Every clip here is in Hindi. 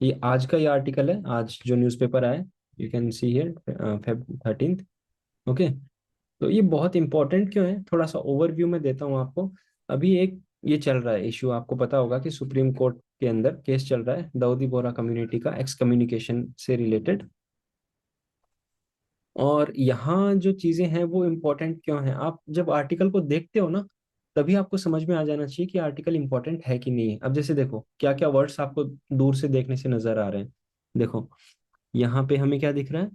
ये आज का ये आर्टिकल है, आज जो न्यूज़पेपर आया, you can see here, Feb 13th। Okay. तो ये बहुत इंपॉर्टेंट क्यों है, थोड़ा सा ओवरव्यू में देता हूँ आपको। अभी एक ये चल रहा है इशू, आपको पता होगा कि सुप्रीम कोर्ट के अंदर केस चल रहा है दाऊदी बोहरा कम्युनिटी का, एक्स कम्युनिकेशन से रिलेटेड। और यहाँ जो चीजें हैं वो इम्पोर्टेंट क्यों हैं, आप जब आर्टिकल को देखते हो ना, तभी आपको समझ में आ जाना चाहिए कि आर्टिकल इम्पोर्टेंट है कि नहीं है। अब जैसे देखो क्या क्या वर्ड्स आपको दूर से देखने से नजर आ रहे हैं। देखो यहाँ पे हमें क्या दिख रहा है,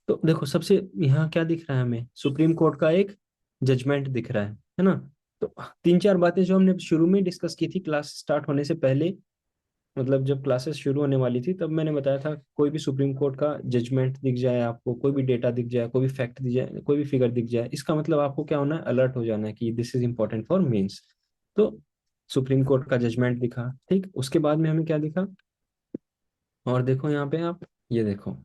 तो देखो सबसे यहाँ क्या दिख रहा है, हमें सुप्रीम कोर्ट का एक जजमेंट दिख रहा है ना। तो तीन चार बातें जो हमने शुरू में डिस्कस की थी क्लास स्टार्ट होने से पहले, मतलब जब क्लासेस शुरू होने वाली थी तब मैंने बताया था, कोई भी सुप्रीम कोर्ट का जजमेंट दिख जाए आपको, कोई भी डेटा दिख जाए, कोई भी फैक्ट दिख जाए, कोई भी फिगर दिख जाए, इसका मतलब आपको क्या होना है, अलर्ट हो जाना है कि this is important for mains. तो सुप्रीम कोर्ट का जजमेंट दिखा, ठीक, उसके बाद में हमें क्या दिखा, और देखो यहाँ पे आप, ये देखो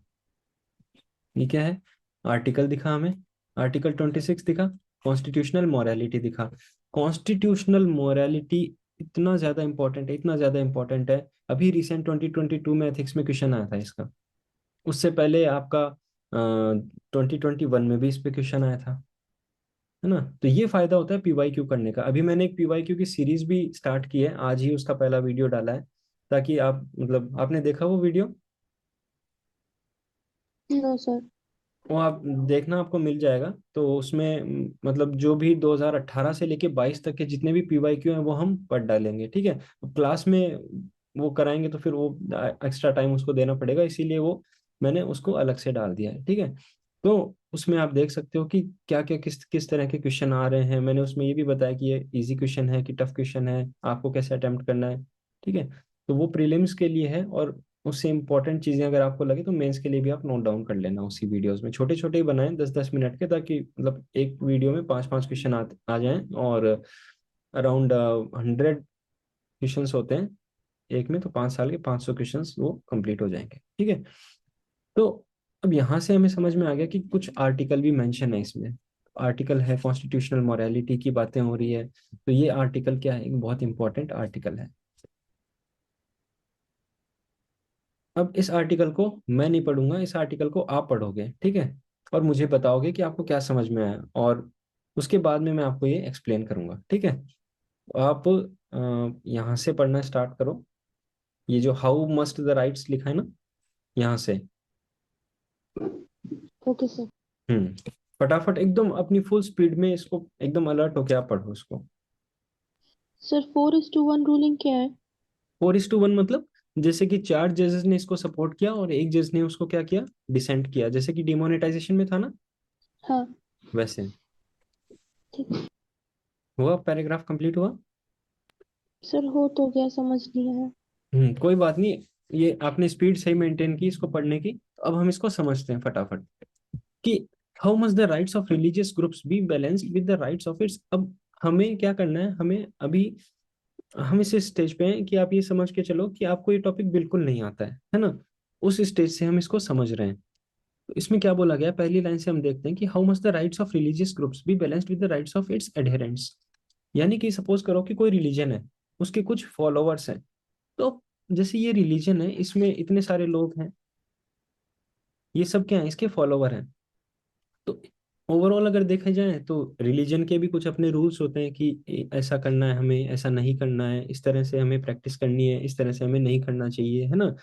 ये क्या है, आर्टिकल दिखा हमें, आर्टिकल 26 दिखा, कॉन्स्टिट्यूशनल मोरालिटी दिखा। कॉन्स्टिट्यूशनल मोरालिटी इतना ज्यादा इंपॉर्टेंट है, इतना ज्यादा इंपॉर्टेंट है। अभी रिसेंट 2022 में एथिक्स में क्वेश्चन आया था इसका। उससे पहले आपका 2021 में भी इस पे क्वेश्चन आया था, है ना। तो ये फायदा होता है पीवाईक्यू करने का। अभी मैंने एक पीवाईक्यू की सीरीज भी स्टार्ट की है, आज ही उसका पहला वीडियो डाला है, ताकि आप, मतलब आपने देखा वो वीडियो, नो सर। वो आप देखना, आपको मिल जाएगा। तो उसमें मतलब जो भी 2018 से लेके 22 तक के जितने भी पीवाईक्यू हैं वो हम पढ़ डालेंगे, ठीक है। क्लास में वो कराएंगे तो फिर वो एक्स्ट्रा टाइम उसको देना पड़ेगा, इसीलिए वो मैंने उसको अलग से डाल दिया है, ठीक है। तो उसमें आप देख सकते हो कि क्या क्या किस किस तरह के क्वेश्चन आ रहे हैं। मैंने उसमें ये भी बताया कि ये इजी क्वेश्चन है कि टफ क्वेश्चन है, आपको कैसे अटेम्प्ट करना है, ठीक है। तो वो प्रीलिम्स के लिए है, और उससे इंपॉर्टेंट चीजें अगर आपको लगे तो मेंस के लिए भी आप नोट डाउन कर लेना उसी वीडियोस में। छोटे छोटे ही बनाए 10-10 मिनट के, ताकि मतलब एक वीडियो में 5-5 क्वेश्चन आ जाएं, और अराउंड 100 क्वेश्चंस होते हैं एक में, तो 5 साल के 500 क्वेश्चंस वो कंप्लीट हो जाएंगे, ठीक है। तो अब यहाँ से हमें समझ में आ गया कि कुछ आर्टिकल भी मेंशन है इसमें। आर्टिकल है कॉन्स्टिट्यूशनल मोरालिटी की बातें हो रही है, तो ये आर्टिकल क्या है, एक बहुत इंपॉर्टेंट आर्टिकल है। अब इस आर्टिकल को मैं नहीं पढ़ूंगा, इस आर्टिकल को आप पढ़ोगे, ठीक है। और मुझे बताओगे कि आपको क्या समझ में आया, और उसके बाद में मैं आपको ये एक्सप्लेन करूंगा, ठीक है। आप यहाँ से पढ़ना स्टार्ट करो, ये जो हाउ मस्ट द राइट्स लिखा है ना, यहाँ से। Okay sir. फटाफट एकदम अपनी फुल स्पीड में इसको एकदम अलर्ट होके आप पढ़ो इसको। सर 4:1 रूलिंग क्या है? 4:1 मतलब, जैसे कि 4 जजेस ने इसको सपोर्ट किया और एक जज ने उसको क्या किया, डिसेंट किया, जैसे कि डिमोनेटाइजेशन में था ना, हाँ। वैसे। ठीक है। हुआ, पैराग्राफ कंप्लीट हुआ। सर हो तो गया, समझ लिया है। कोई बात नहीं, ये आपने स्पीड सही मेंटेन की इसको पढ़ने की। तो अब हम इसको समझते हैं फटाफट, कि how much the rights of religious groups be balanced with the rights of it's. अब हमें क्या करना है, हमें अभी, हम इस स्टेज पे हैं कि आप ये समझ के चलो कि आपको ये टॉपिक बिल्कुल नहीं आता है ना। उस स्टेज से हम इसको समझ रहे हैं। तो इसमें क्या बोला गया, पहली लाइन से हम देखते हैं कि how much the rights of religious groups be balanced with the rights of its adherents. यानी कि सपोज करो कि कोई रिलीजन है, उसके कुछ फॉलोअर्स हैं। तो जैसे ये रिलीजन है, इसमें इतने सारे लोग हैं, ये सब क्या है, इसके फॉलोवर हैं। तो ओवरऑल अगर देखा जाए तो रिलीजन के भी कुछ अपने रूल्स होते हैं कि ऐसा करना है हमें, ऐसा नहीं करना है, इस तरह से हमें प्रैक्टिस करनी है, इस तरह से हमें नहीं करना चाहिए, है ना।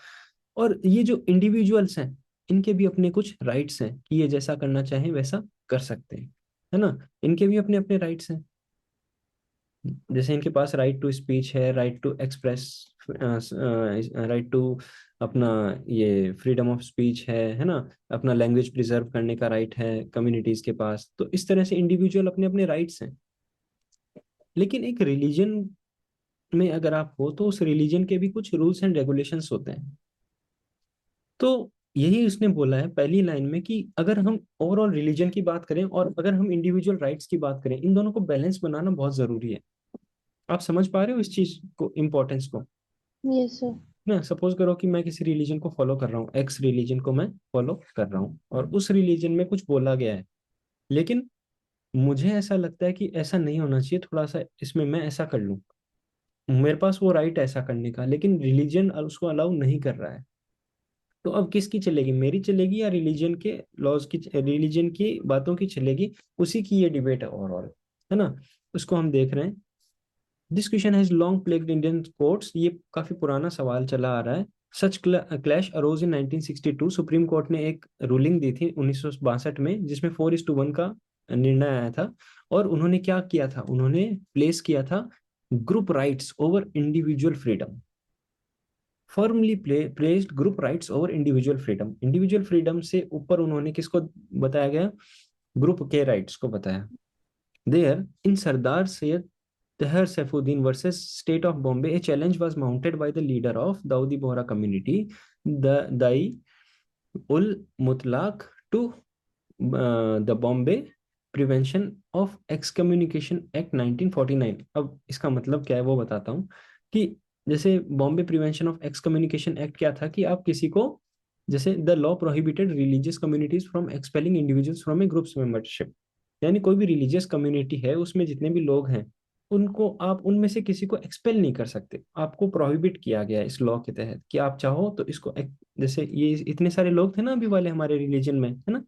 और ये जो इंडिविजुअल्स हैं, इनके भी अपने कुछ राइट्स हैं कि ये जैसा करना चाहें वैसा कर सकते हैं, है ना। इनके भी अपने अपने राइट्स हैं। जैसे इनके पास राइट टू स्पीच है, right to express, right to अपना, ये फ्रीडम ऑफ स्पीच है ना। अपना लैंग्वेज प्रिजर्व करने का राइट है कम्युनिटीज के पास। तो इस तरह से इंडिविजुअल अपने अपने राइट्स हैं। लेकिन एक रिलीजन में अगर आप हो तो उस रिलीजन के भी कुछ रूल्स एंड रेगुलेशंस होते हैं। तो यही उसने बोला है पहली लाइन में कि अगर हम ओवरऑल रिलीजन की बात करें और अगर हम इंडिविजुअल राइट्स की बात करें, इन दोनों को बैलेंस बनाना बहुत जरूरी है। आप समझ पा रहे हो इस चीज को, इम्पोर्टेंस को। Yes sir. ना सपोज करो कि मैं किसी रिलीजन को फॉलो कर रहा हूँ, एक्स रिलीजन को मैं फॉलो कर रहा हूँ, और उस रिलीजन में कुछ बोला गया है, लेकिन मुझे ऐसा लगता है कि ऐसा नहीं होना चाहिए, थोड़ा सा इसमें मैं ऐसा कर लूँ। मेरे पास वो राइट ऐसा करने का, लेकिन रिलीजन उसको अलाउ नहीं कर रहा है। तो अब किसकी चलेगी, मेरी चलेगी या रिलीजन के लॉज की, रिलीजन की बातों की चलेगी? उसी की ये डिबेट है ओवरऑल, है ना। उसको हम देख रहे हैं। This question has long plagued Indian courts, ये काफी पुराना सवाल चला आ रहा है। सच क्लैश अरोज इन 1962, सुप्रीम कोर्ट ने एक रूलिंग दी थी 1962 में, जिसमें 4:1 का निर्णय आया था। और उन्होंने क्या किया था, उन्होंने प्लेस किया था group rights over individual freedom. Firmly placed group rights over individual freedom. Individual freedom से ऊपर उन्होंने किसको बताया गया, ग्रुप के राइट्स को बताया। There in Sardar Syed Tahir Saifuddin versus State of Bombay, a challenge was mounted by the leader of Dawoodi Bohra community, the Dai ul Mutlaq, to the Bombay Prevention of Excommunication Act 1949। अब इसका मतलब क्या है वो बताता हूँ। कि जैसे बॉम्बे प्रिवेंशन ऑफ एक्सकम्युनिकेशन एक्ट क्या था, कि आप किसी को, जैसे the law prohibited religious communities from expelling individuals from A groups membership. यानी कोई भी रिलीजियस कम्युनिटी है, उसमें जितने भी लोग हैं, उनको आप उनमें से किसी को एक्सपेल नहीं कर सकते। आपको प्रोहिबिट किया गया है इस लॉ के तहत, कि आप चाहो तो इसको जैसे ये इतने सारे लोग थे ना अभी वाले हमारे रिलीजन में, है ना।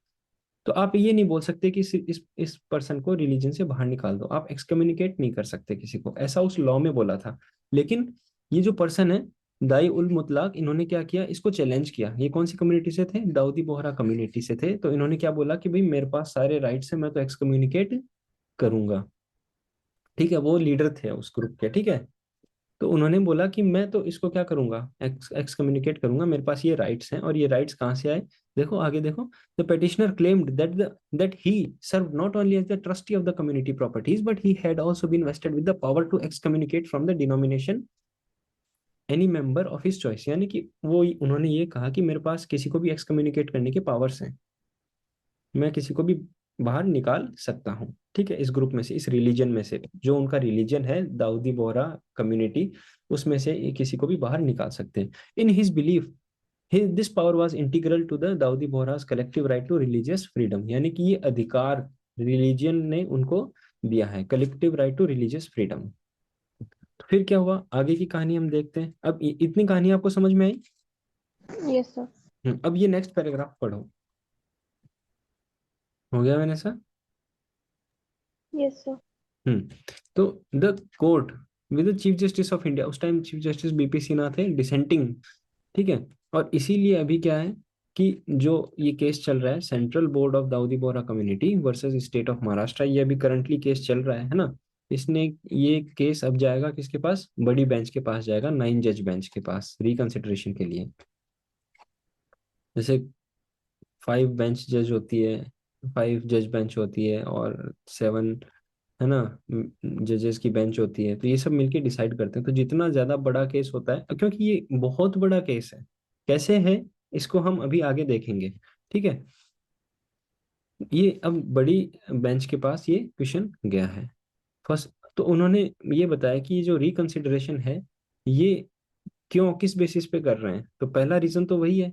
तो आप ये नहीं बोल सकते कि इस पर्सन को रिलीजन से बाहर निकाल दो, आप एक्सकम्युनिकेट नहीं कर सकते किसी को, ऐसा उस लॉ में बोला था। लेकिन ये जो पर्सन है, दाई उल मुतलाक, इन्होंने क्या किया, इसको चैलेंज किया। ये कौन सी कम्युनिटी से थे, दाऊदी बोहरा कम्युनिटी से थे। तो इन्होंने क्या बोला कि भाई मेरे पास सारे राइट्स है, मैं तो एक्सकम्युनिकेट करूंगा। ठीक है, वो लीडर थे उस ग्रुप के, ठीक है। तो उन्होंने बोला कि मैं तो इसको क्या करूंगा, एक्स कम्युनिकेट करूंगा, मेरे पास ये राइट्स हैं। और ये राइट्स कहाँ से आए, देखो आगे देखो। The petitioner claimed that he serve not only as the trustee of the community properties, but he had also been vested with the power to excommunicate from the denomination any member of his choice. यानी कि वो उन्होंने ये कहा कि मेरे पास किसी को भी एक्सकम्युनिकेट करने के पावर्स हैं, मैं किसी को भी बाहर निकाल सकता हूँ, ठीक है, इस ग्रुप में से, इस रिलीजन में से, जो उनका रिलीजन है दाऊदी बोहरा कम्युनिटी, उसमें से ये किसी को भी बाहर निकाल सकते हैं। In his belief this power was integral to the Dawoodi Bohras collective right to religious freedom. यानी कि ये अधिकार रिलीजन ने उनको दिया है, collective right to religious freedom. तो फिर क्या हुआ, आगे की कहानी हम देखते हैं। अब इतनी कहानी आपको समझ में आई? Yes sir. अब ये नेक्स्ट पैराग्राफ पढ़ो। हो गया मैंने सर? Yes sir. हम्म। तो the court with the chief justice of India, उस time chief justice BP Sinha थे, डिसेंटिंग, ठीक है। और इसीलिए अभी क्या है कि जो ये केस चल रहा है, central board of Dawoodi Bohra community versus state of Maharashtra, ये अभी करंटली केस चल रहा है ना। इसने ये केस अब जाएगा किसके पास, बड़ी बेंच के पास जाएगा, 9 जज बेंच के पास रिकंसिडरेशन के लिए। जैसे 5 बेंच जज होती है, 5 जज बेंच होती है, और 7, है ना, जजेस की बेंच होती है। तो ये सब मिलके डिसाइड करते हैं। तो जितना ज्यादा बड़ा केस होता है, क्योंकि ये बहुत बड़ा केस है, कैसे है इसको हम अभी आगे देखेंगे, ठीक है। ये अब बड़ी बेंच के पास ये क्वेश्चन गया है फर्स्ट। तो उन्होंने ये बताया कि ये जो रिकंसिडरेशन है, ये क्यों, किस बेसिस पे कर रहे हैं। तो पहला रीजन तो वही है,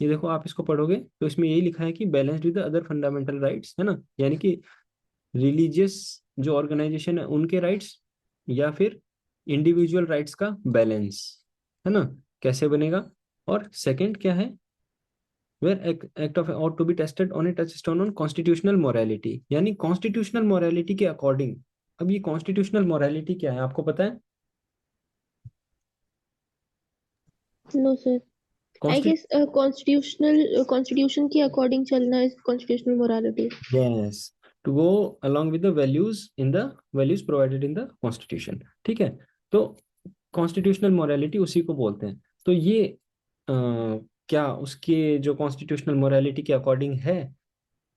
ये देखो आप इसको पढ़ोगे तो इसमें यही लिखा है कि balanced with other fundamental rights, है ना। यानी कि रिलीजियस जो ऑर्गेनाइजेशन है उनके राइट्स, या फिर इंडिविजुअल राइट्स का बैलेंस, है ना, कैसे बनेगा। और सेकंड क्या है, where act of ought to be tested on a touchstone on constitutional morality, यानी कॉन्स्टिट्यूशनल मोरालिटी के अकॉर्डिंग। अब ये कॉन्स्टिट्यूशनल मोरालिटी क्या है, आपको पता है? No sir. I constitution, guess constitution के अकॉर्डिंग चलना is constitutional morality. Yes, to go along with the values in the values provided in the constitution, ठीक है। तो कॉन्स्टिट्यूशनल मोरालिटी उसी को बोलते हैं। तो ये क्या उसके जो कॉन्स्टिट्यूशनल मोरालिटी के अकॉर्डिंग है,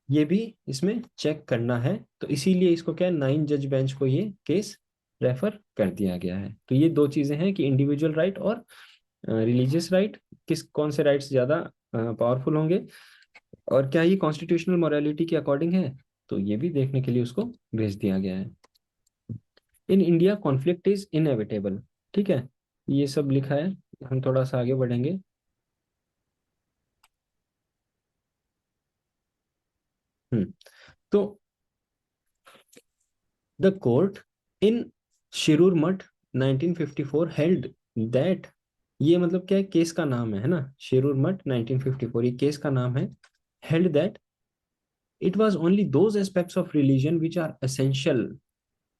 ये भी इसमें चेक करना है। तो इसीलिए इसको क्या है, 9 जज बेंच को ये केस रेफर कर दिया गया है। तो ये दो चीजें हैं कि इंडिविजुअल राइट और रिलीजियस राइट, किस कौन से राइट्स ज्यादा पावरफुल होंगे, और क्या ये कॉन्स्टिट्यूशनल मोरालिटी के अकॉर्डिंग है। तो ये भी देखने के लिए उसको भेज दिया गया है। In India conflict is inevitable, ठीक है, ये सब लिखा है। हम थोड़ा सा आगे बढ़ेंगे। हम्म। तो द कोर्ट इन शिरूर मठ 1954 held that, ये मतलब क्या है, केस का नाम है ना, शेरूर मठ 1954, ये केस का नाम है, held that it was only those aspects of religion which are essential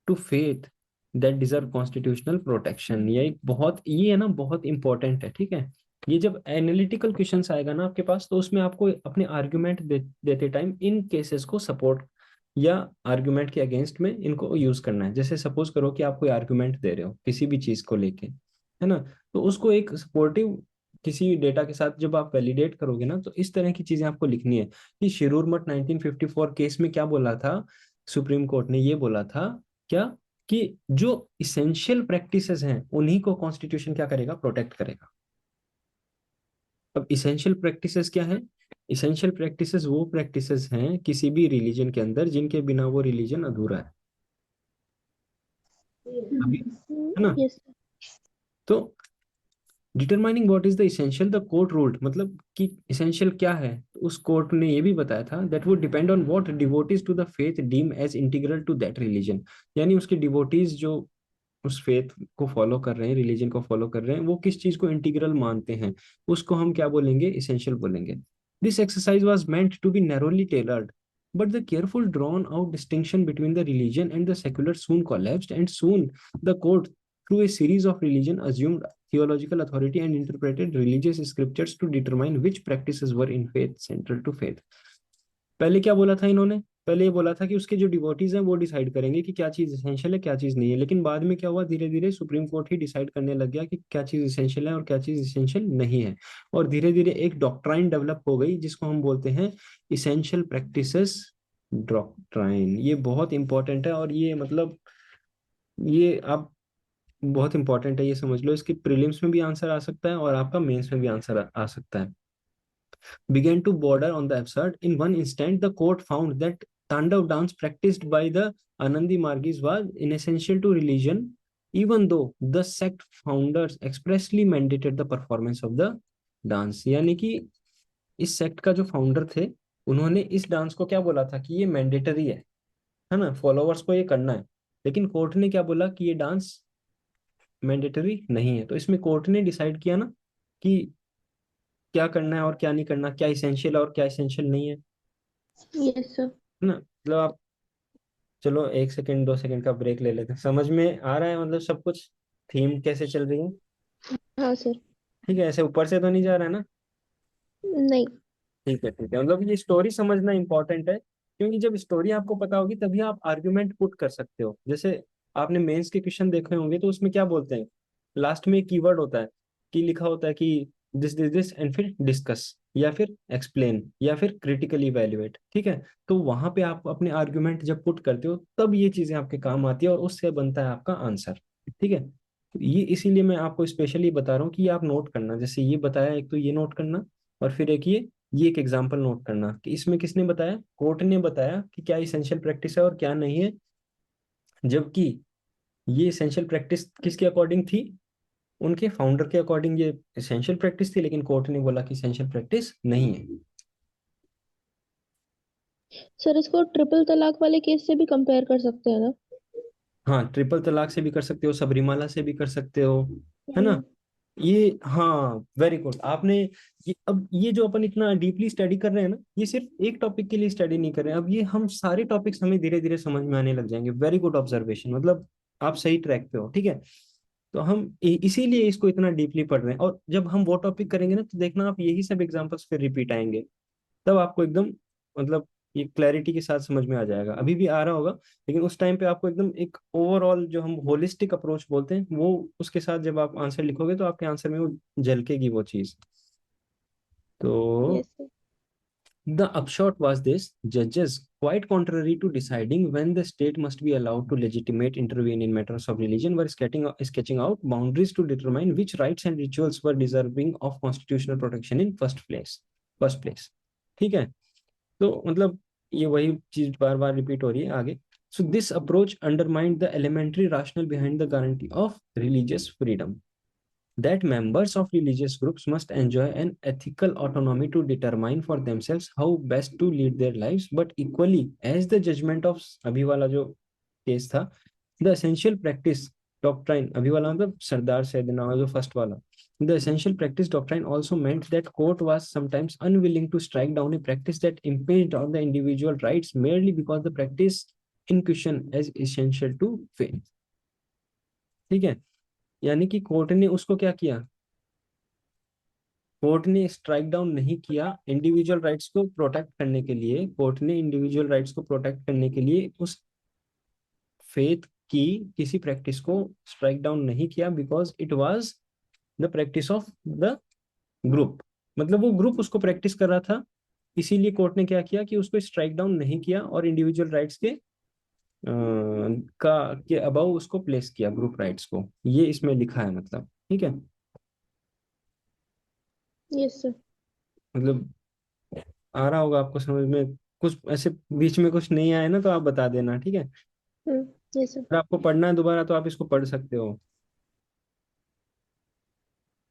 to faith that deserve constitutional protection। ये एक बहुत, ये है ना बहुत इंपॉर्टेंट है, ठीक है। ये जब एनालिटिकल क्वेश्चंस आएगा ना आपके पास, तो उसमें आपको अपने आर्ग्यूमेंट देते टाइम इन केसेस को सपोर्ट या आर्ग्यूमेंट के अगेंस्ट में इनको यूज करना है। जैसे सपोज करो कि आप कोई आर्ग्यूमेंट दे रहे हो किसी भी चीज को लेके, है ना, तो उसको एक सपोर्टिव किसी डेटा के साथ जब आप वैलिडेट करोगे ना, तो इस तरह की चीजें आपको लिखनी है कि शिरूर मठ 1954 केस में क्या बोला था, सुप्रीम कोर्ट ने ये बोला था क्या, कि जो इसेंशियल प्रैक्टिसेस हैं उन्हीं को कॉन्स्टिट्यूशन क्या करेगा, प्रोटेक्ट करेगा। अब इसेंशियल प्रैक्टिसेस क्या है, इसेंशियल प्रैक्टिसेस वो प्रैक्टिसेस हैं किसी भी रिलीजन के अंदर जिनके बिना वो रिलीजन अधूरा है, अभी, है ना। Yes sir. तो determining what is the essential, the court ruled, मतलब कि इसेंशियल क्या है, तो उस कोर्ट ने ये भी बताया था दैट वो depend on what devotees to the faith deem as integral to that religion. यानी उसके डिवोटीज जो उस फेथ को फॉलो कर रहे हैं, रिलीजन को फॉलो कर रहे हैं, वो किस चीज को इंटीग्रल मानते हैं, उसको हम क्या बोलेंगे, इसेंशियल बोलेंगे। This exercise was meant to be narrowly tailored, but the careful drawn out distinction between the religion and the secular soon collapsed, and soon the court through a series of religion assumed theological authority and interpreted religious scriptures to determine which practices were in faith central to faith। पहले क्या बोला था इन्होंने, पहले ये बोला था कि उसके जो डिवोटीज हैं वो डिसाइड करेंगे कि क्या चीज इसेंशियल है क्या चीज नहीं है, लेकिन बाद में क्या हुआ, धीरे धीरे सुप्रीम कोर्ट ही डिसाइड करने लग गया कि क्या चीज इसेंशियल है और क्या चीज इसेंशियल नहीं है। और धीरे धीरे एक डॉक्ट्राइन डेवलप हो गई जिसको हम बोलते हैं इसेंशियल प्रैक्टिसेस डॉक्ट्राइन। ये बहुत इंपॉर्टेंट है, और ये मतलब ये आप बहुत इंपॉर्टेंट है, ये समझ लो, इसकी प्रीलिम्स में भी आंसर आ सकता है और आपका मेंस में भी आंसर आ सकता है। Began to border on the absurd. In one instant, the court found that Tandav dance practiced by the Anandi Margis was inessential to religion, even though the sect founders expressly mandated the performance of the dance। यानी कि इस सेक्ट का जो फाउंडर थे, उन्होंने इस डांस को क्या बोला था कि ये मैंडेटरी है ना, फॉलोअर्स को ये करना है, लेकिन कोर्ट ने क्या बोला कि ये डांस मैंडेटरी नहीं है। तो इसमें कोर्ट ने डिसाइड किया ना कि क्या करना है और क्या नहीं करना, क्या इसेंशियल और क्या इसेंशियल नहीं है यस सर। ना। मतलब आप, चलो एक सेकंड 2 सेकंड का ब्रेक ले लेते हैं, समझ में आ रहा है मतलब सब कुछ, थीम कैसे चल रही है, हाँ सर। ठीक है, ऐसे ऊपर से तो नहीं जा रहा है ना। नहीं। ठीक है ठीक है, मतलब ये स्टोरी समझना इंपॉर्टेंट है, क्योंकि जब स्टोरी आपको पता होगी तभी आप आर्ग्यूमेंट पुट कर सकते हो। जैसे आपने मेंस के क्वेश्चन देखे होंगे तो उसमें क्या बोलते हैं, लास्ट में एक कीवर्ड होता है कि लिखा होता है कि दिस एंड फिर डिस्कस या फिर एक्सप्लेन या फिर क्रिटिकली इवैल्यूएट, ठीक है। तो वहां पे आप अपने आर्ग्यूमेंट जब पुट करते हो तब ये चीजें आपके काम आती है और उससे बनता है आपका आंसर, ठीक है। तो ये इसीलिए मैं आपको स्पेशली बता रहा हूँ कि ये आप नोट करना, जैसे ये बताया, एक तो ये नोट करना, और फिर एक ये एक एग्जांपल नोट करना कि इसमें किसने बताया, कोर्ट ने बताया कि क्या इसेंशियल प्रैक्टिस है और क्या नहीं है, जबकि ये इसेंशियल प्रैक्टिस किसके अकॉर्डिंग थी, उनके फाउंडर के अकॉर्डिंग ये इसेंशियल प्रैक्टिस थी, लेकिन कोर्ट ने बोला कि इसेंशियल प्रैक्टिस नहीं है। सर इसको ट्रिपल तलाक वाले केस से भी कंपेयर कर सकते हैं ना? हाँ, ट्रिपल तलाक से भी कर सकते हो, सबरीमाला से भी कर सकते हो, है ना। हम्म। ये हाँ, वेरी गुड आपने, ये अब ये जो अपन इतना डीपली स्टडी कर रहे हैं ना, ये सिर्फ एक टॉपिक के लिए स्टडी नहीं कर रहे हैं, अब ये हम सारे टॉपिक्स हमें धीरे धीरे समझ में आने लग जाएंगे। वेरी गुड ऑब्जर्वेशन, मतलब आप सही ट्रैक पे हो, ठीक है। तो हम इसीलिए इसको इतना डीपली पढ़ रहे हैं, और जब हम वो टॉपिक करेंगे ना तो देखना आप यही सब एग्जांपल्स फिर रिपीट आएंगे, तब आपको एकदम मतलब ये क्लैरिटी के साथ समझ में आ जाएगा। अभी भी आ रहा होगा, लेकिन उस टाइम पे आपको एकदम एक ओवरऑल जो हम होलिस्टिक अप्रोच बोलते हैं वो, उसके साथ जब आप आंसर लिखोगे तो आपके आंसर में वो झलकेगी वो चीज। तो yes sir. the upshot was this: judges, quite contrary to deciding when the state must be allowed to legitimate intervene in matters of religion, were sketching out boundaries to determine which rights and rituals were deserving of constitutional protection in first place, ठीक है। तो मतलब ये वही चीज बार बार रिपीट हो रही है आगे। So this approach undermined the elementary rationale behind the guarantee of religious freedom, that members of religious groups must enjoy an ethical autonomy to determine for themselves how best to lead their lives, but equally as the judgment of, अभी वाला जो केस था, the essential practice डॉक्ट्राइन, अभी वाला मतलब सरदार सैयदना जो फर्स्ट वाला, the essential practice doctrine also meant that court was sometimes unwilling to strike down a practice that impinged on the individual rights merely because the practice in question is essential to faith। ठीक है, यानी कि कोर्ट ने उसको क्या किया, कोर्ट ने स्ट्राइक डाउन नहीं किया इंडिविजुअल राइट्स को प्रोटेक्ट करने के लिए, कोर्ट ने इंडिविजुअल राइट्स को प्रोटेक्ट करने के लिए उस फेथ की किसी प्रैक्टिस को स्ट्राइक डाउन नहीं किया, because it was the practice of the group, मतलब वो ग्रुप उसको प्रैक्टिस कर रहा था, इसीलिए कोर्ट ने क्या किया कि उसको स्ट्राइक डाउन नहीं किया और इंडिविजुअल राइट्स के का के अबाउ उसको प्लेस किया ग्रुप राइट्स को, ये इसमें लिखा है मतलब। ठीक है, यस सर। मतलब आ रहा होगा आपको समझ में, कुछ ऐसे बीच में कुछ नहीं आया ना तो आप बता देना, ठीक है। Yes sir. अगर आपको पढ़ना है दोबारा तो आप इसको पढ़ सकते हो,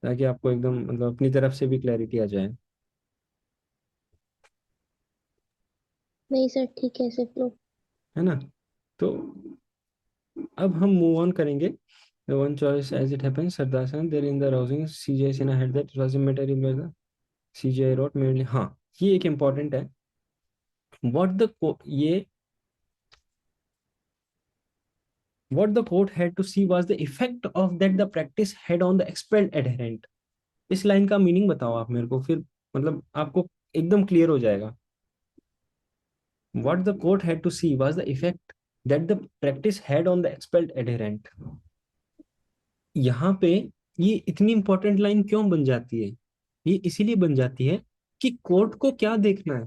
ताकि आपको एकदम मतलब अपनी तरफ से भी क्लैरिटी आ जाए, नहीं सर, ठीक है सर फ्लो। है ना। तो अब हम मूव ऑन करेंगे। The one choice as it happens, Sardasan, there in the rousing CJ Sinha had that was a material by the CJ wrote mainly, हाँ ये एक इम्पॉर्टेंट है। ये what the court had to see was the effect of that the practice had on the expelled adherent। इस लाइन का मीनिंग बताओ आप मेरे को, फिर मतलब आपको एकदम क्लियर हो जाएगा। What the court had to see was the effect that the practice had on the expelled adherent। यहाँ पे ये इतनी इंपॉर्टेंट लाइन क्यों बन जाती है, ये इसीलिए बन जाती है कि कोर्ट को क्या देखना है,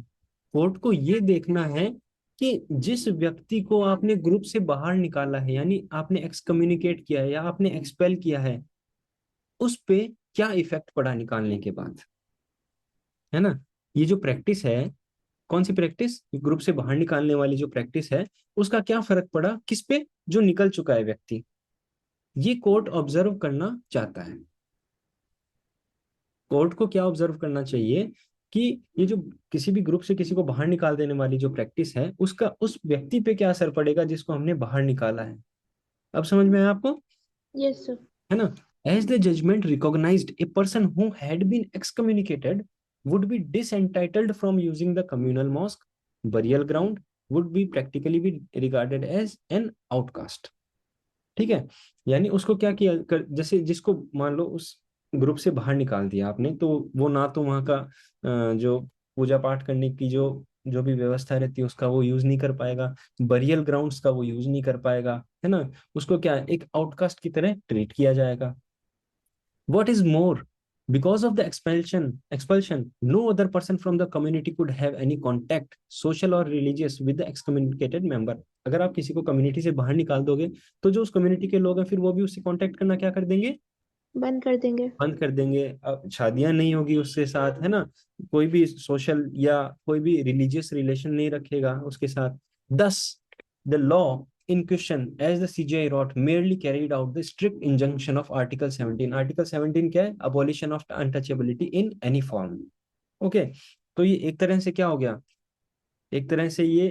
कोर्ट को ये देखना है कि जिस व्यक्ति को आपने ग्रुप से बाहर निकाला है, यानी आपने एक्सकम्युनिकेट किया है या आपने एक्सपेल किया है, उस पे क्या इफेक्ट पड़ा निकालने के बाद, है ना। ये जो प्रैक्टिस है, कौन सी प्रैक्टिस, ग्रुप से बाहर निकालने वाली जो प्रैक्टिस है, उसका क्या फर्क पड़ा किस पे, जो निकल चुका है व्यक्ति, ये कोर्ट ऑब्जर्व करना चाहता है। कोर्ट को क्या ऑब्जर्व करना चाहिए कि ये जो किसी भी ग्रुप से किसी को बाहर निकाल देने वाली जो प्रैक्टिस है, उसका उस व्यक्ति पे क्या असर पड़ेगा जिसको हमने बाहर निकाला है। अब समझ में आया आपको, यस सर। है ना। As the judgment recognized a person who had been excommunicated would be disentitled from using the communal mosque, burial ground would be practically be regarded as an outcast। ठीक है, यानी उसको क्या किया जैसे जिसको मान लो उस ग्रुप से बाहर निकाल दिया आपने, तो वो ना तो वहाँ का जो पूजा पाठ करने की जो जो भी व्यवस्था रहती है उसका वो यूज नहीं कर पाएगा, बरियल ग्राउंड्स का वो यूज नहीं कर पाएगा, है ना। उसको क्या एक आउटकास्ट की तरह ट्रीट किया जाएगा। What is more, because of the expulsion, no other person from the community could have any contact, social or religious, with the excommunicated member। अगर आप किसी को कम्युनिटी से बाहर निकाल दोगे, तो जो उस कम्युनिटी के लोग हैं फिर वो भी उससे कांटेक्ट करना क्या कर देंगे, बंद कर देंगे। बंद कर देंगे। अब शादियां नहीं होगी उसके साथ, है ना, कोई भी सोशल या कोई भी रिलीजियस रिलेशन नहीं रखेगा उसके साथ। दस the law in question, as the CJI wrote, merely carried out the strict injunction of Article 17। Article 17 क्या है, abolition of untouchability in any form। Okay, तो ये एक तरह से क्या हो गया, एक तरह से ये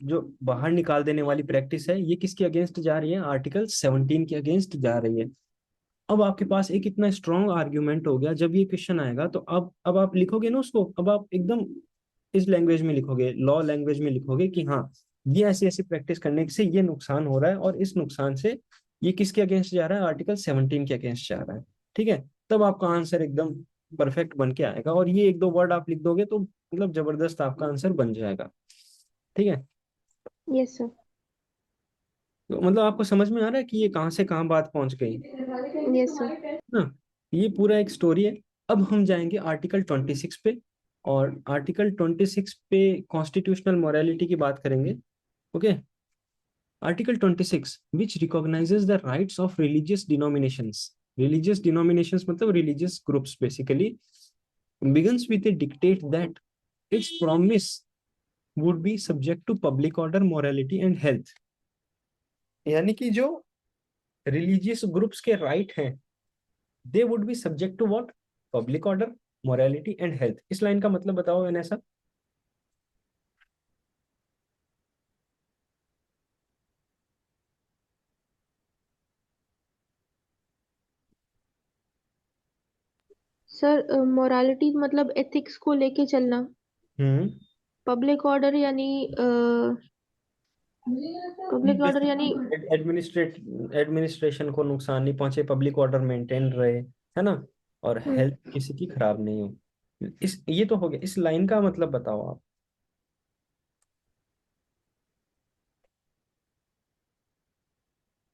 जो बाहर निकाल देने वाली प्रैक्टिस है ये किसके अगेंस्ट जा रही है, आर्टिकल 17 के अगेंस्ट जा रही है। अब आपके पास एक इतना स्ट्रॉन्ग आर्ग्यूमेंट हो गया, जब ये क्वेश्चन आएगा तो अब आप लिखोगे ना उसको, अब आप एकदम इस लैंग्वेज में लिखोगे, लॉ लैंग्वेज में लिखोगे कि हाँ ये ऐसी ऐसी प्रैक्टिस करने से ये नुकसान हो रहा है और इस नुकसान से ये किसके अगेंस्ट जा रहा है, आर्टिकल 17 के अगेंस्ट जा रहा है। ठीक है, तब आपका आंसर एकदम परफेक्ट बन के आएगा, और ये एक दो वर्ड आप लिख दोगे तो मतलब जबरदस्त आपका आंसर बन जाएगा। ठीक है, यस सर। तो मतलब आपको समझ में आ रहा है कि ये कहाँ से कहाँ बात पहुंच गई यस सर। ना, ये पूरा एक स्टोरी है। अब हम जाएंगे आर्टिकल 26 पे, और आर्टिकल 26 पे कॉन्स्टिट्यूशनल मोरालिटी की बात करेंगे। Okay, article 26 which recognises the rights of religious denominations, religious denominations मतलब religious groups basically, begins with a dictate that its promise would be subject to public order, morality and health। यानी कि जो रिलीजियस ग्रुप्स के राइट हैं, they would be subject to what, public order, morality and health. इस लाइन का मतलब बताओ वैनेसा। सर मोरालिटी मतलब एथिक्स को लेके चलना, हम्म पब्लिक ऑर्डर यानी पब्लिक ऑर्डर यानी एडमिनिस्ट्रेशन को नुकसान नहीं पहुंचे, पब्लिक ऑर्डर मेंटेन रहे, है ना, और हम्म, हेल्थ किसी की खराब नहीं हो। इस ये तो हो गया, इस लाइन का मतलब बताओ आप।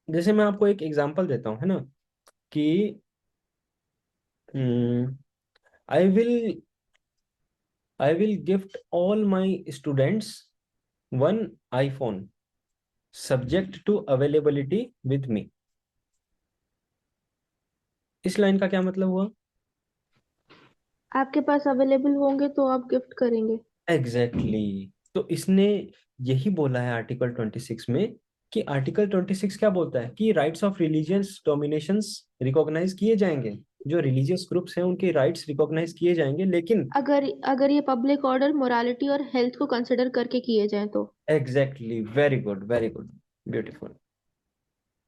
जैसे मैं आपको एक एग्जांपल देता हूँ, है ना, कि I will I will gift all my students one iPhone subject to availability with me. इस लाइन का क्या मतलब हुआ? आपके पास अवेलेबल होंगे तो आप गिफ्ट करेंगे। Exactly exactly. तो इसने यही बोला है आर्टिकल 26 में, कि आर्टिकल 26 क्या बोलता है कि राइट्स ऑफ रिलीजियस डोमिनेशंस रिकॉग्नाइज किए जाएंगे, जो रिलीजियस ग्रुप्स हैं उनके राइट्स रिकॉग्नाइज किए जाएंगे, लेकिन अगर अगर ये पब्लिक ऑर्डर, मोरालिटी और हेल्थ को कंसिडर करके किए जाएं तो। Exactly, very good, beautiful.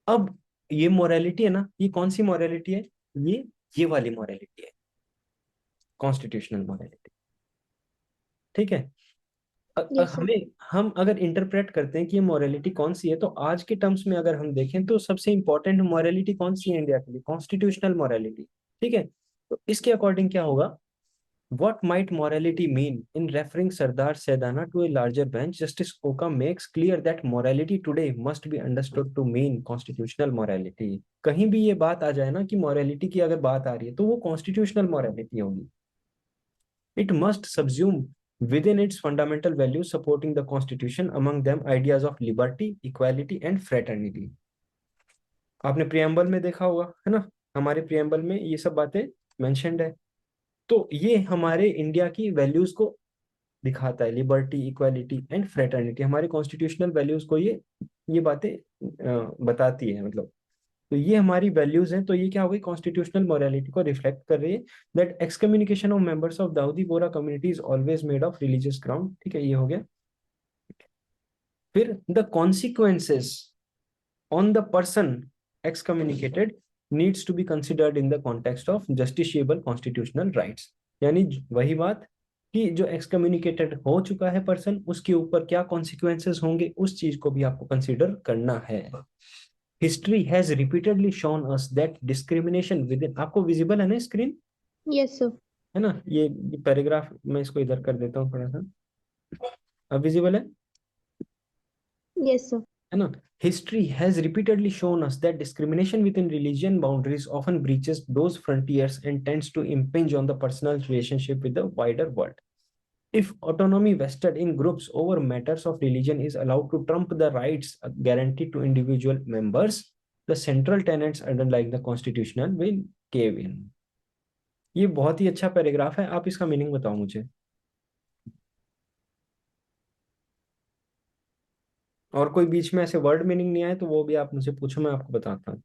अब ये मोरालिटी है ना, ये कौन सी मोरालिटी है? ये वाली मोरालिटी है, कॉन्स्टिट्यूशनल मोरालिटी। ठीक है। Yes sir. हमें हम अगर इंटरप्रेट करते हैं कि ये मोरालिटी कौन सी है, तो आज के टर्म्स में अगर हम देखें तो सबसे इंपॉर्टेंट मोरालिटी कौन सी है इंडिया के लिए? Constitutional morality. ठीक है। तो इसके अकॉर्डिंग क्या होगा? What might morality mean? In referring Sardar Saidana to a larger bench, Justice Oka makes clear that morality today must be understood to mean constitutional morality. कहीं भी ये बात आ जाए ना कि morality की अगर बात आ रही है तो वो constitutional morality होगी। It must subsume within its fundamental values supporting the constitution, among them ideas of liberty, equality and fraternity. आपने प्रियम्बल में देखा होगा, है ना, हमारे प्रियम्बल में ये सब बातें मेंशन्ड है। तो ये हमारे इंडिया की वैल्यूज को दिखाता है, लिबर्टी, इक्वालिटी एंड फ्रेटर्निटी, हमारे कॉन्स्टिट्यूशनल वैल्यूज को ये बातें बताती है, मतलब। तो ये हमारी वैल्यूज हैं, तो ये क्या हो गई? कॉन्स्टिट्यूशनल मोरालिटी को रिफ्लेक्ट कर रही है। That excommunication of members of Dawoodi Bohra community is always made of religious ground. ठीक है, ये हो गया। फिर the consequences on the person excommunicated needs to be considered in the context of justiciable constitutional rights। यानी वही बात कि जो excommunicated हो चुका है पर्सन, उसके ऊपर क्या कॉन्सिक्वेंसेस होंगे, उस चीज को भी आपको कंसिडर करना है। History has repeatedly shown us that discrimination with in, आपको विजिबल है ना स्क्रीन? Yes sir. है ना, ये पैराग्राफ मैं इसको इधर कर देता हूँ थोड़ा सा। अब विजिबल है? Yes sir. है ना। History has repeatedly shown us that discrimination within religion boundaries often breaches those frontiers and tends to impinge on the personal relationship with the wider world. If autonomy vested in groups over matters of religion is allowed to trump the rights guaranteed to individual members, the central tenets underlying the constitutional will cave in। ये बहुत ही अच्छा पैराग्राफ है, आप इसका मीनिंग बताओ मुझे। और कोई बीच में ऐसे वर्ड मीनिंग नहीं आए तो वो भी आप मुझे पूछो, मैं आपको बताता हूँ।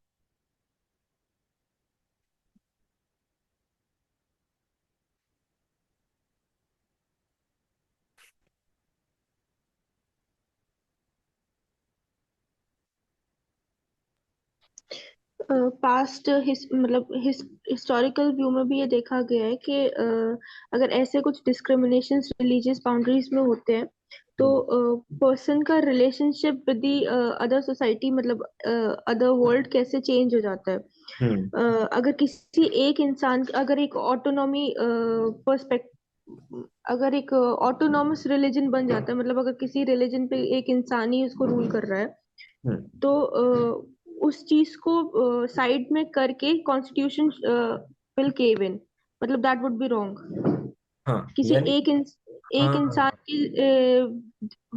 पास्ट मतलब हिस्टोरिकल व्यू में भी ये देखा गया है कि अगर ऐसे कुछ डिस्क्रिमिनेशन रिलीजियस बाउंड्रीज में होते हैं तो हम्म पर्सन का relationship with the other society, मतलब अदर वर्ल्ड कैसे चेंज हो जाता है। हम्म अगर किसी एक इंसान, अगर एक ऑटोनॉमी पर्सपेक्ट अगर एक ऑटोनॉमस रिलीजन बन जाता है, मतलब अगर किसी रिलीजन पे एक इंसान ही उसको रूल कर रहा है, हम्म तो उस चीज को साइड में करके कॉन्स्टिट्यूशन विल केव इन, मतलब दैट वुड बी रॉन्ग। हाँ किसी यानी एक हाँ, इंसान की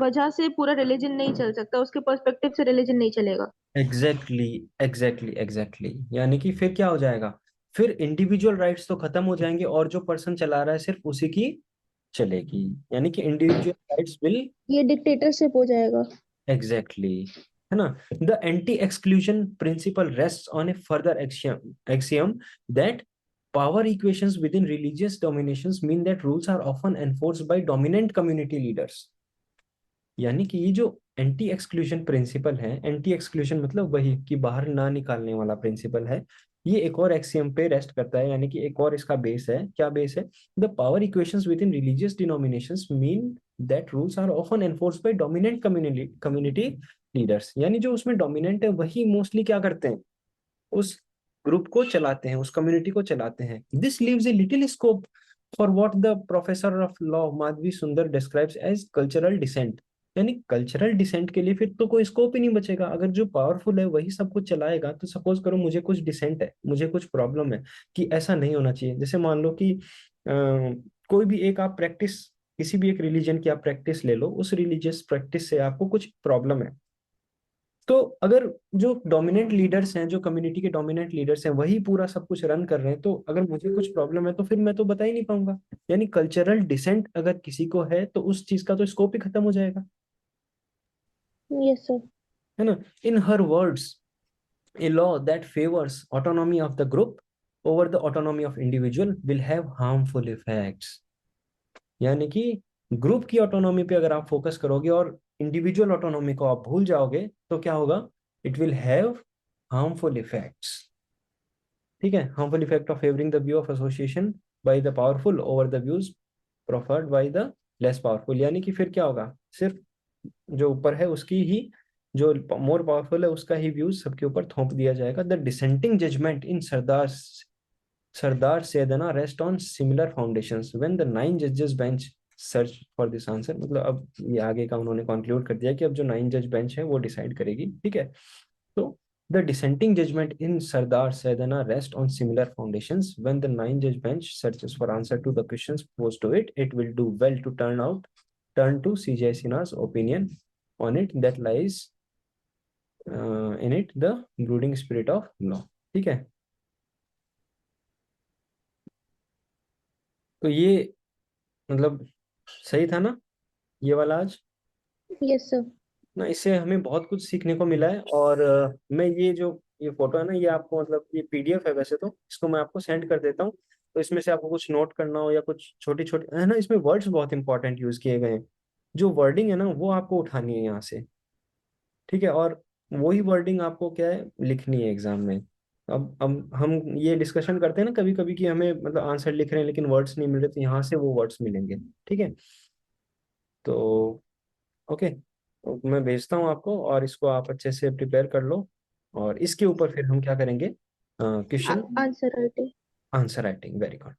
वजह से पूरा रिलीजन नहीं चल सकता, उसके पर्सपेक्टिव से रिलीजन नहीं चलेगा। एग्जैक्टली एग्जैक्टली, यानी कि फिर क्या हो जाएगा? फिर इंडिविजुअल राइट्स तो खत्म हो जाएंगे और जो पर्सन चला रहा है सिर्फ उसी की चलेगी, यानी कि इंडिविजुअल राइट्स विल। ये डिक्टेटरशिप हो जाएगा। एग्जैक्टली, है ना। The anti exclusion principle rest on A further axiom that power equations within religious dominations mean that rules are often enforced by dominant community leaders। यानी कि ये जो एंटी एक्सक्लूजन प्रिंसिपल है, एंटी एक्सक्लूजन मतलब वही कि बाहर ना निकालने वाला प्रिंसिपल है, ये एक और एक्सियम पे रेस्ट करता है, यानी कि एक और इसका बेस है। क्या बेस है? The power equations within religious denominations mean that rules are often enforced by dominant community leaders. यानी जो उसमें डोमिनेंट है वही मोस्टली क्या करते हैं, उस ग्रुप को चलाते हैं, उस कम्युनिटी को चलाते हैं। This leaves a little scope for what the professor of law Madhavi सुंदर डिस्क्राइब्स एज कल्चरल डिसेंट। यानी कल्चरल डिसेंट के लिए फिर तो कोई स्कोप ही नहीं बचेगा। अगर जो पावरफुल है वही सब कुछ चलाएगा, तो सपोज करो मुझे कुछ डिसेंट है, मुझे कुछ प्रॉब्लम है कि ऐसा नहीं होना चाहिए। जैसे मान लो कि कोई भी एक आप प्रैक्टिस, किसी भी एक रिलीजन की आप प्रैक्टिस ले लो, उस रिलीजियस प्रैक्टिस से आपको कुछ प्रॉब्लम है, तो अगर जो डोमिनेंट लीडर्स हैं, जो कम्युनिटी के डोमिनेंट लीडर्स हैं, वही पूरा सब कुछ रन कर रहे हैं, तो अगर मुझे कुछ प्रॉब्लम है तो फिर मैं तो बता ही नहीं पाऊंगा। यानी कल्चरल डिसेंट अगर किसी को है तो उस चीज का तो स्कोप ही खत्म हो जाएगा, यस सर। है ना। In her words, a law that favors autonomy of the group over the autonomy of individual will have harmful effects। यानी कि ग्रुप की ऑटोनॉमी पे अगर आप फोकस करोगे और इंडिविजुअल ऑटोनॉमी को आप भूल जाओगे, तो क्या होगा? It will have harmful effects. ठीक है, harmful effect of favouring the view of association by the powerful over the views proffered by the less powerful. यानी कि फिर क्या होगा? सिर्फ जो ऊपर है उसकी ही, जो मोर पावरफुल है उसका ही व्यूज सबके ऊपर थोप दिया जाएगा। The dissenting judgment in Sardar Syedna rest on similar foundations when the 9 जजेस bench search for this answer. मतलब अब ये आगे का उन्होंने कंक्लूड कर दिया कि अब जो 9 जज बेंच है वो डिसाइड करेगी। ठीक है, तो the dissenting judgment in Sardar Saidana rest on similar foundations. When the 9 judge bench searches for answer to the questions posed to it, it will do well to turn to CJ Sinha's opinion on it that lies in it the brooding spirit of law। ठीक है, तो ये मतलब सही था ना ये वाला आज? Yes sir. ना, इससे हमें बहुत कुछ सीखने को मिला है। और मैं ये जो ये फोटो है ना, ये आपको मतलब ये पीडीएफ है वैसे तो, इसको मैं आपको सेंड कर देता हूँ। तो इसमें से आपको कुछ नोट करना हो या कुछ छोटी छोटी है ना, इसमें वर्ड्स बहुत इंपॉर्टेंट यूज किए गए हैं। जो वर्डिंग है ना वो आपको उठानी है यहाँ से। ठीक है, और वही वर्डिंग आपको क्या है, लिखनी है एग्जाम में। अब हम ये डिस्कशन करते हैं ना कभी कभी कि हमें मतलब आंसर लिख रहे हैं लेकिन वर्ड्स नहीं मिल रहे, तो यहाँ से वो वर्ड्स मिलेंगे। ठीक है, तो ओके, तो मैं भेजता हूँ आपको और इसको आप अच्छे से प्रिपेयर कर लो। और इसके ऊपर फिर हम क्या करेंगे, question answer writing. Answer writing. Very good.